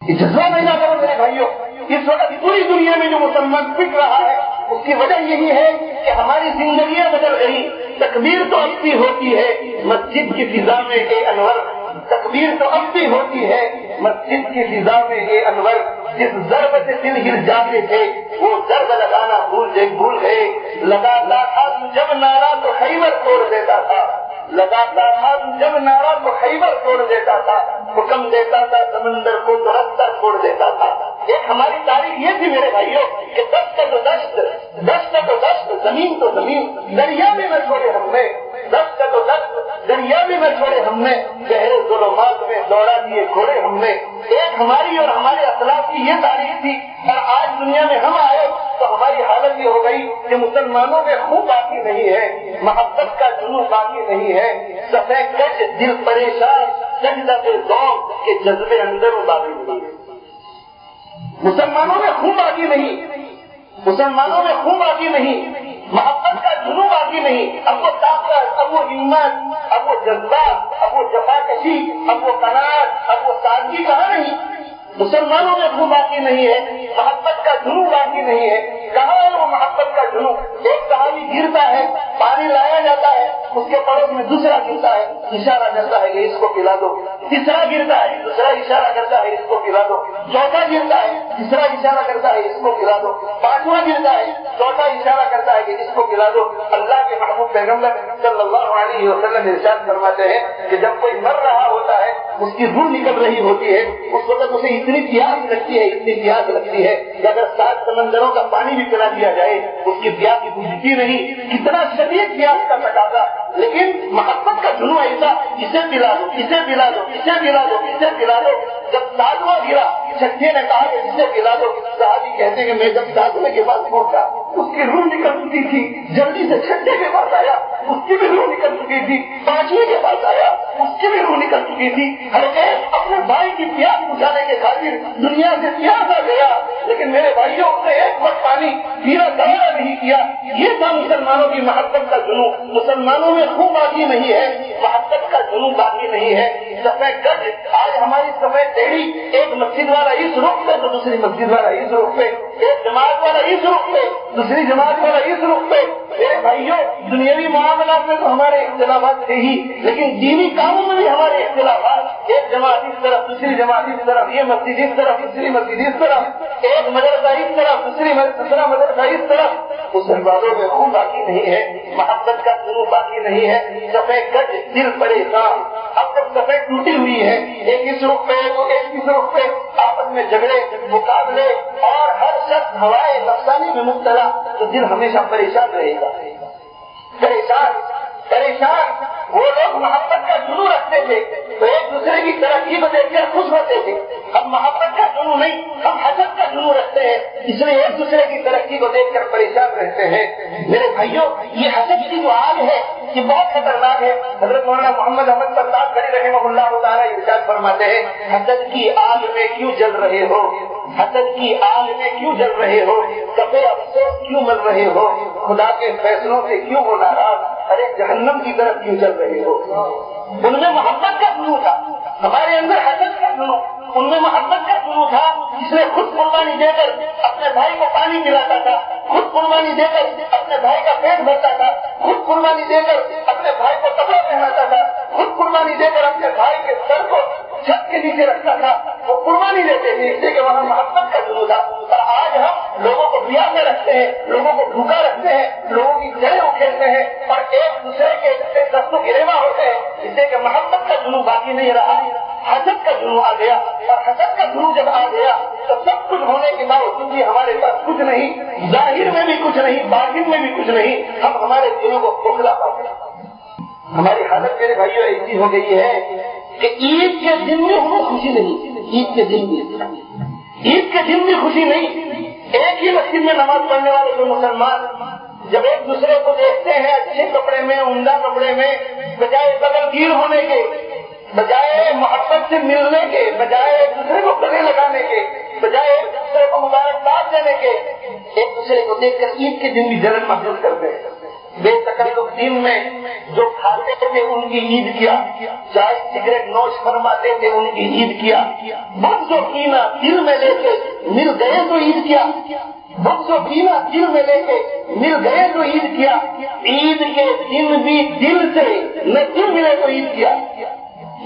یہ جذبہ پیدا کرو میرے بھائیوں. اس وقت پوری دنیا میں جو مسلمان پٹ رہا ہے اس کی وجہ یہی ہے کہ ہماری زندگیاں بدل گئی. تکبیر تو اب بھی ہوتی ہے مسجد کی فضا میں اے انور, تکبیر تو اب بھی ہوتی ہے مسجد کی فضا میں اے انور. جس ضرب سے دل گر جاتے تھے وہ ضرب لگانا بھول گئے. لگاتا تھا جب نعرہ تو خیبر توڑ دیتا تھا, لگاتا تھا جب نعرہ تو خیبر توڑ دیتا تھا. حکم دیتا تھا سمندر کو تو رستہ چھوڑ دیتا تھا. ایک ہماری تاریخ یہ تھی میرے بھائیوں کہ دست تو دست, دست تو دست, زمین تو زمین, دریا میں نہ چھوڑے ہم نے, دست تو دست دریا میں نہ چھوڑے ہم نے, گہرے ظلمات میں دوڑا دیے گھوڑے ہم نے. ایک ہماری اور ہمارے اسلاف کی یہ تاریخ تھی. اور آج دنیا میں ہم آئے تو ہماری حالت یہ ہو گئی کہ مسلمانوں میں خون باقی نہیں ہے, محبت کا جنون باقی نہیں ہے, سفید کش دل پریشان سجدہ کے ذوق کے جذبے اندر باقی نہیں ہے. مسلمانوں میں خون باقی نہیں, مسلمانوں میں خون باقی نہیں, محبت کا جنون باقی نہیں. اب وہ طاقت, اب وہ ہمت, اب وہ جذبات, اب وہ جفاکشی, اب وہ قناعت, اب وہ سادگی کہاں نہیں. مسلمانوں میں خون باقی نہیں ہے, محبت کا جنون باقی نہیں ہے. کہاں ہے وہ محبت کا جنون؟ ایک صحابی گرتا ہے, پانی لایا جاتا ہے, اس کے پڑوس میں دوسرا گرتا ہے, اشارہ کرتا ہے کہ اس کو پلا دو. تیسرا گرتا ہے, دوسرا اشارہ کرتا ہے اس کو پلا دو. چوتھا گرتا ہے, تیسرا اشارہ کرتا ہے اس کو پلا دو. پانچواں گرتا ہے, چوتھا اشارہ کرتا ہے کہ اس کو پلا دو. اللہ کے محبوب پیغمبر صلی اللہ علیہ وسلم ارشاد فرماتے ہیں کہ جب کوئی مر رہا ہوتا ہے, اس کی روح نکل رہی ہوتی ہے, اس وقت اسے اتنی پیاس لگتی ہے, اتنی پیاس لگتی ہے کہ اگر 7 سمندروں کا پانی بھی پلا دیا جائے اس کی پیاس کی بجھتی نہیں. کتنا شدید پیاس کا تقاضا. لیکن محبت کا جنون ایسا, اسے پلا دو, اسے پلا دو, اسے پلا دو, اسے پلا دو. جب 7واں گرا, چھٹے نے کہا کہ اسے پلا دو. صحابی کہتے ہیں کہ میں جب 7ویں کے پاس پہنچا اس کی روح نکل چکی تھی, جلدی سے چھٹے کے پاس آیا, اس کی بھی روح نکل چکی تھی. 5ویں کے پاس آیا, اس کی بھی روح نکل چکی تھی. ہر ایک اپنے بھائی کی پیاس بجھانے کے خاطر دنیا سے پیاس آ گیا. لیکن میرے بھائیوں نے ایک وقت پانی پینا گوارا نہیں کیا. یہ تھا مسلمانوں کی محبت کا جنون. مسلمانوں میں خون باقی نہیں ہے, محبت کا جنون باقی نہیں ہے. سفید گج, آج ہماری سفید ٹیڑھی, ایک مسجد والا اس رخ پہ تو دوسری مسجد والا اس رخ پہ, ایک جماعت والا اس رخ پہ, دوسری جماعت والا اس رخ پہ. میرے بھائیوں دنیاوی معاملات میں تو ہمارے اختلافات تھے ہی, لیکن دینی کاموں میں بھی ہمارے اختلافات. ایک جماعت اس طرف, دوسری جماعت اس طرف, یہ مسجد اس طرف, دوسری مسجد اس طرف, ایک مدرسہ اس طرف, دوسرا مدرسہ اس طرف. مسلمانوں میں خون باقی نہیں ہے, محبت کا جنون باقی نہیں ہے. سفید گج دل پریشان. اب تک سفید ٹوٹی ہوئی ہے, ایک اس رخ پہ تو ایک اس رخ پہ, آپس میں جھگڑے مقابلے اور ہر شخص ہوائے نفسانی میں مبتلا, تو دل ہمیشہ پریشان رہے گا. پریشان پریشان. وہ لوگ محبت کا جنون رکھتے تھے تو ایک دوسرے کی ترقی کو دیکھ کر خوش ہوتے تھے. ہم محبت کا جنون نہیں, ہم حسد کا جنون رکھتے ہیں, اس لیے ایک دوسرے کی ترقی کو دیکھ کر پریشان رہتے ہیں. میرے بھائیوں یہ حسد کی جو آگ ہے یہ بہت خطرناک ہے. حضرت مولانا محمد احمد صاحب رحمہ اللہ تعالیٰ ارشاد فرماتے ہیں, حسد کی آگ میں کیوں جل رہے ہو, حسد کی آگ میں کیوں جل رہے ہو, کبھی افسوس کیوں مل رہے ہو, خدا کے فیصلوں سے کیوں ہو ناراض, ارے جہنم کی طرف کیوں چل رہے ہو. ان میں محبت کا جنون تھا, ہمارے اندر حسد کا جنون, ان میں محبت کا جنون تھا. جس نے خود قربانی دے کر اپنے بھائی کو پانی پلاتا تھا, خود قربانی دے کر اپنے بھائی کا پیٹ بھرتا تھا, خود قربانی دے کر اپنے بھائی کو کپڑا پہناتا تھا, خود قربانی دے کر اپنے بھائی کے سر کو چھت کے نیچے رکھتا تھا. وہ قربانی دیتے تھے اس لیے کہ وہاں محبت کا جنون تھا. اور آج ہم لوگوں کو بیا میں رکھتے ہیں, لوگوں کو بھوکا رکھتے ہیں, لوگوں کی جڑیں اکھیڑتے ہیں اور ایک دوسرے کے دستوں گریباں ہوتے ہیں, اس لیے کہ محبت کا جنون باقی نہیں رہا. حسد کا جنون آ گیا, اور حسد کا جنون جب آ گیا تو سب کچھ ہونے کے باوجود بھی ہمارے پاس کچھ نہیں, ظاہر میں بھی کچھ نہیں, باطن میں بھی کچھ نہیں. ہم ہمارے دلوں کو کھوکھلا پاتے ہیں. ہماری حالت میرے بھائیوں ایسی ہو گئی ہے کہ عید کے دن میں ہمیں خوشی نہیں, عید کے دن بھی, عید کے دن بھی خوشی نہیں. ایک ہی مسجد میں نماز پڑھنے والے جو مسلمان جب ایک دوسرے کو دیکھتے ہیں اچھے کپڑے میں, عمدہ کپڑے میں, بجائے بغلگیر ہونے کے, بجائے محبت سے ملنے کے, بجائے ایک دوسرے کو گلے لگانے کے, بجائے ایک دوسرے کو مبارکباد دینے کے, ایک دوسرے کو دیکھ کر عید کے دن بھی جلن محسوس کرتے ہیں. بے تکلف دین میں جو کھاتے تھے ان کی عید کیا، چائے سگریٹ نوش فرماتے تھے ان کی عید کیا، بغض و کینہ دل میں لے کے مل گئے تو عید کیا، بغض و کینہ دل میں لے کے مل گئے تو عید کیا، عید کے دن بھی دل سے نہ دل ملے تو عید کیا،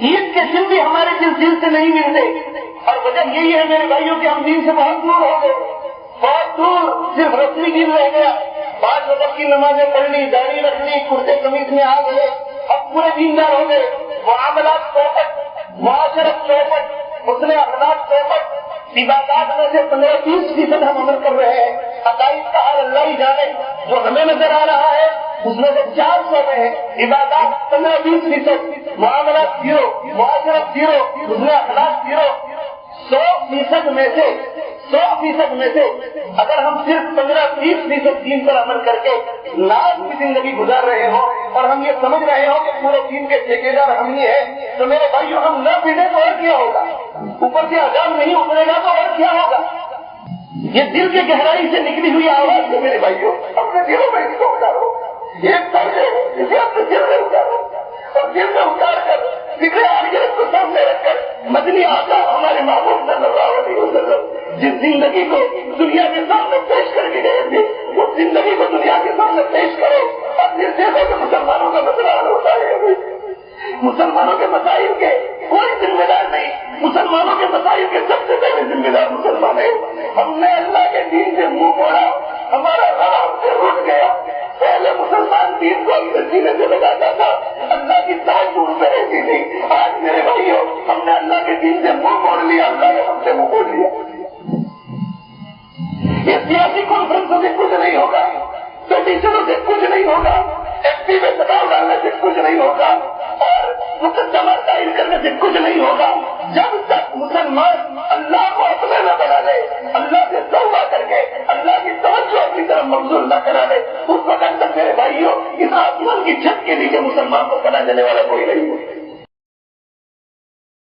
عید کے دن بھی ہمارے دل سے نہیں ملتے، اور وجہ یہی ہے میرے بھائیوں کہ ہم دین سے بہت دور ہو گئے، بہت دور، صرف رسمی دین رہ گیا، 5 وقت کی نمازیں پڑھنی، داڑھی رکھنی، کرتے قمیض میں آ گئے، اب پورے دیندار ہو گئے، معاملات چوپٹ، معاشرت چوپٹ، حسن اخلاق چوپٹ، عبادات میں سے 15-20% ہم عمل کر رہے ہیں، عقائد کا حال اللہ ہی جانے، جو ہمیں نظر آ رہا ہے اس میں سے 400 میں ہے، عبادات 15-20%، معاملات 0، معاشرت 0، حسن اخلاق 0، 100% میں سے اگر ہم صرف 15-20% دین پر عمل کر کے ناز کی زندگی گزار رہے ہوں اور ہم یہ سمجھ رہے ہوں کہ پورے دین کے ٹھیکیدار ہم ہی ہیں، تو میرے بھائیوں ہم نہ پیٹے تو اور کیا ہوگا، اوپر سے عذاب نہیں اترے گا تو اور کیا ہوگا۔ یہ دل کی گہرائی سے نکلی ہوئی آواز ہے میرے بھائیوں، اپنے دلوں میں اس کو اتارو، ایک طرح اسے اپنے دل میں اتارو، اور دل میں اتار کر فکر آخرت کو سامنے رکھ کر مدنی آقا ہمارے محبوب صلی اللہ علیہ وسلم جس زندگی کو دنیا کے سامنے پیش کر کے گئے تھے اس زندگی کو دنیا کے سامنے پیش کرو، اور پھر دیکھو کہ مسلمانوں کا مسئلہ حل ہوتا ہے۔ مسلمانوں کے مسائل کے کوئی ذمہ دار نہیں، مسلمانوں کے مسائل کے سب سے پہلے ذمہ دار مسلمان ہیں۔ ہم نے اللہ کے دین سے منہ موڑا، ہمارا راہ ہم سے رک گیا، پہلے مسلمان دین کو اپنے سینے سے لگاتا تھا، اللہ کی تاج دور پہ رہتی تھی، آج میرے بھائیوں ہم نے اللہ کے دین سے منہ موڑ لیا، اللہ نے ہم سے منہ موڑ لیا۔ یہ سیاسی کانفرنسوں سے کچھ نہیں ہوگا، پیٹیشنوں سے کچھ نہیں ہوگا، ایف پی میں دباؤ ڈالنے سے کچھ نہیں ہوگا، اور مقدمہ دائر کرنے سے کچھ نہیں ہوگا، جب تک مسلمان اللہ کو اپنا نہ بنا لے، اللہ سے توبہ کر کے اللہ کی توجہ اپنی طرف مبذول نہ کرا لے، اس وقت تک میرے بھائیوں اس آسمان کی چھت کے نیچے مسلمان کو بنا دینے والا کوئی نہیں ہے۔